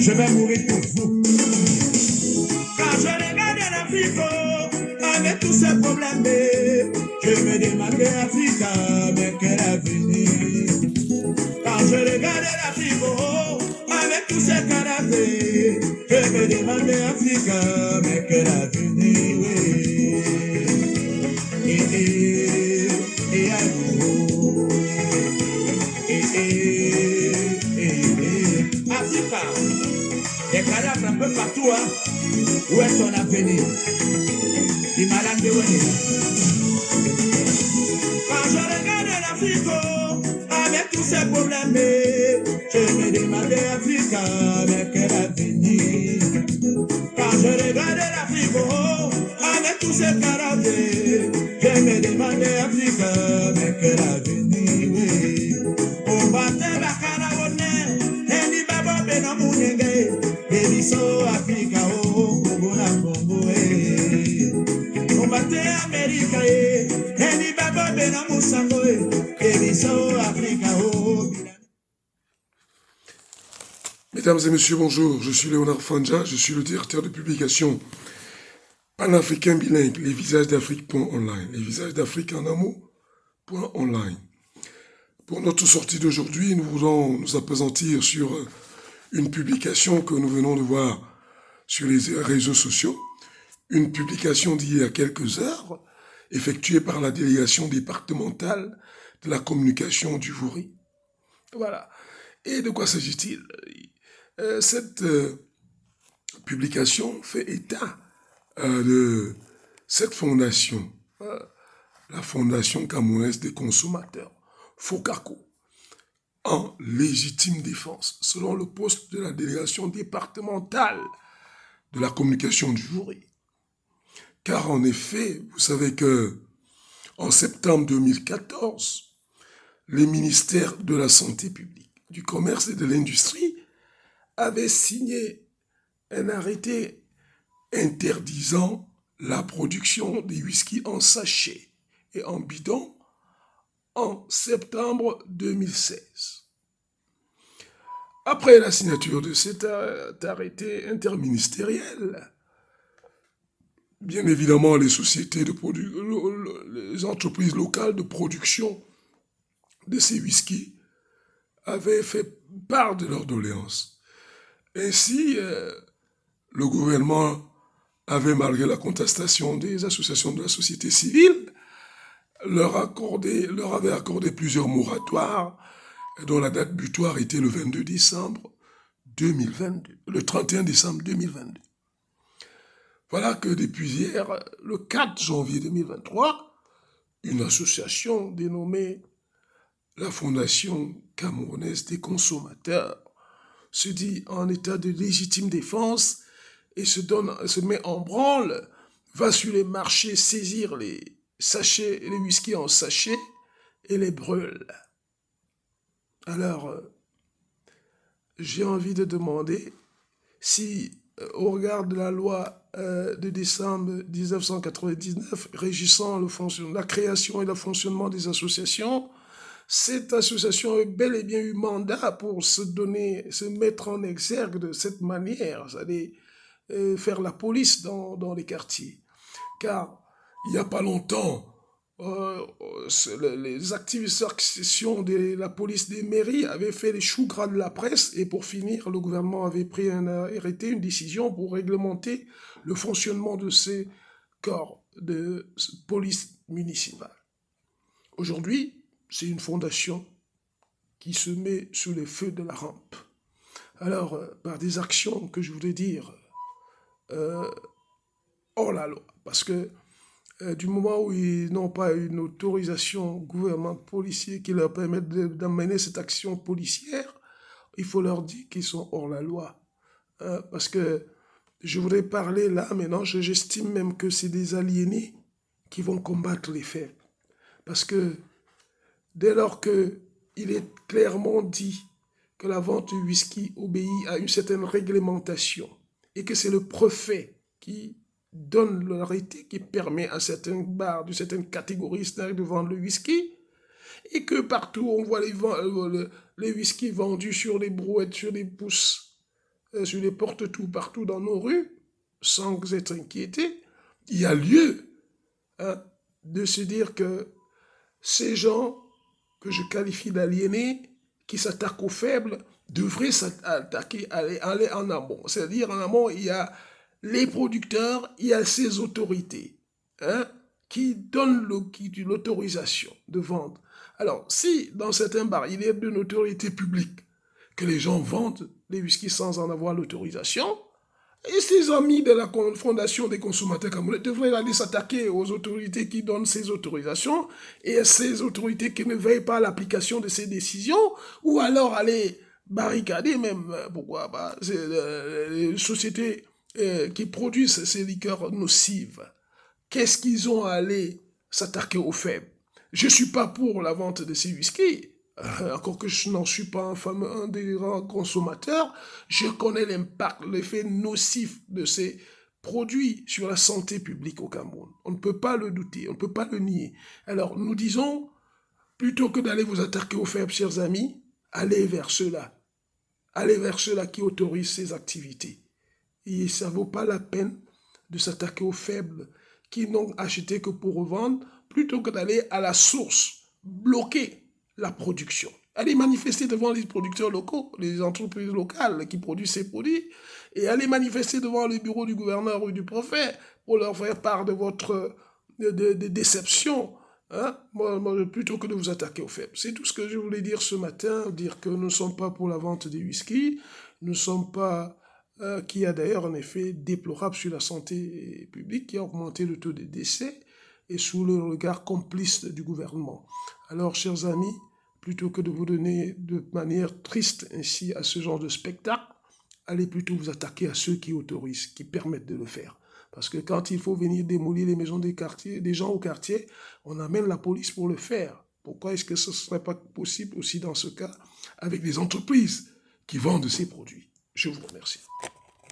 je vais mourir pour vous. Quand je regarde l'Afrique, avec tous ces problèmes, je me demande Africa, mais quel avenir. Quand je regarde l'Afrique, avec tous ces canapés, je me demande Africa, mais quel avenir. Et à vous. Africa, les cadavres un peu partout, hein. Où est ton avenir? Du malade de Wani. Quand je regarde l'Afrique, avec tous ces problèmes, je me demande Africa, mais quel avenir? Quand je regarde l'Afrique, avec tous ces carabés, je me demande Africa, mais quel avenir? On battait la carabonne, et ni babo beno munenge, et ni so Africa, oh, Congo na Congo, on battait Amérique, et ni babo beno musango, et ni so Africa, oh. Mesdames et messieurs, bonjour. Je suis Léonard Fanja, je suis le directeur de publication panafricain bilingue, les visages d'Afrique.online, les visages d'Afrique en un mot.online. Pour notre sortie d'aujourd'hui, nous voulons nous appesantir sur une publication que nous venons de voir sur les réseaux sociaux, une publication d'il y a quelques heures, effectuée par la délégation départementale de la communication du Vouri. Voilà. Et de quoi s'agit-il? Cette publication fait état de cette fondation, la Fondation camerounaise des consommateurs, FOCACO, en légitime défense, selon le poste de la délégation départementale de la communication du Vouri. Car en effet, vous savez que en septembre 2014, les ministères de la Santé publique, du Commerce et de l'Industrie avait signé un arrêté interdisant la production des whisky en sachet et en bidon en septembre 2016. Après la signature de cet arrêté interministériel, bien évidemment, les sociétés les entreprises locales de production de ces whiskies avaient fait part de leurs doléances. Ainsi, le gouvernement avait, malgré la contestation des associations de la société civile, leur avait accordé plusieurs moratoires, dont la date butoir était le 22 décembre 2022, le 31 décembre 2022. Voilà que depuis hier, le 4 janvier 2023, une association dénommée la Fondation camerounaise des consommateurs se dit en état de légitime défense et se met en branle, va sur les marchés saisir les sachets, les whisky en sachet et les brûle. Alors, j'ai envie de demander si, au regard de la loi de décembre 1999 régissant la création et le fonctionnement des associations, cette association a bel et bien eu mandat pour se mettre en exergue de cette manière, c'est-à-dire faire la police dans les quartiers. Car il n'y a pas longtemps, les activistes de la police des mairies avaient fait les choux gras de la presse et pour finir, le gouvernement avait pris une décision pour réglementer le fonctionnement de ces corps de police municipale. Aujourd'hui, c'est une fondation qui se met sous les feux de la rampe. Alors, par des actions que je voudrais dire hors la loi, parce que du moment où ils n'ont pas une autorisation gouvernement policier qui leur permette d'amener cette action policière, il faut leur dire qu'ils sont hors la loi. Parce que je voudrais parler là, maintenant, j'estime même que c'est des aliénés qui vont combattre les faits. Parce que dès lors qu'il est clairement dit que la vente du whisky obéit à une certaine réglementation et que c'est le préfet qui donne l'arrêté qui permet à certaines bars de certaines catégories de vendre le whisky et que partout on voit les whisky vendus sur les brouettes, sur les pouces sur les portes tout partout dans nos rues, sans être inquiétés, il y a lieu de se dire que ces gens que je qualifie d'aliénés, qui s'attaquent aux faibles, devraient s'attaquer, aller en amont. C'est-à-dire, en amont, il y a les producteurs, il y a ces autorités qui donnent l'autorisation de vendre. Alors, si dans certains bars, il y a une autorité publique que les gens vendent les whisky sans en avoir l'autorisation, et ces amis de la Fondation des consommateurs camerounais devraient aller s'attaquer aux autorités qui donnent ces autorisations et à ces autorités qui ne veillent pas à l'application de ces décisions, ou alors aller barricader même, pourquoi pas, les sociétés qui produisent ces liqueurs nocives. Qu'est-ce qu'ils ont à aller s'attaquer aux faibles? Je ne suis pas pour la vente de ces whiskies. Encore que je n'en suis pas un des grands consommateurs, je connais l'impact, l'effet nocif de ces produits sur la santé publique au Cameroun. On ne peut pas le douter, on ne peut pas le nier. Alors nous disons, plutôt que d'aller vous attaquer aux faibles, chers amis, allez vers ceux-là. Allez vers ceux-là qui autorisent ces activités. Et ça ne vaut pas la peine de s'attaquer aux faibles qui n'ont acheté que pour revendre, plutôt que d'aller à la source, bloquer la production. Allez manifester devant les producteurs locaux, les entreprises locales qui produisent ces produits, et allez manifester devant le bureau du gouverneur ou du préfet pour leur faire part de votre déception, plutôt que de vous attaquer aux faibles. C'est tout ce que je voulais dire ce matin, dire que nous ne sommes pas pour la vente des whisky, nous ne sommes pas qui a d'ailleurs un effet déplorable sur la santé publique, qui a augmenté le taux de décès, et sous le regard complice du gouvernement. Alors, chers amis, plutôt que de vous donner de manière triste ainsi à ce genre de spectacle, allez plutôt vous attaquer à ceux qui autorisent, qui permettent de le faire. Parce que quand il faut venir démolir les maisons des gens au quartier, on amène la police pour le faire. Pourquoi est-ce que ce ne serait pas possible aussi dans ce cas avec des entreprises qui vendent ces produits? Je vous remercie.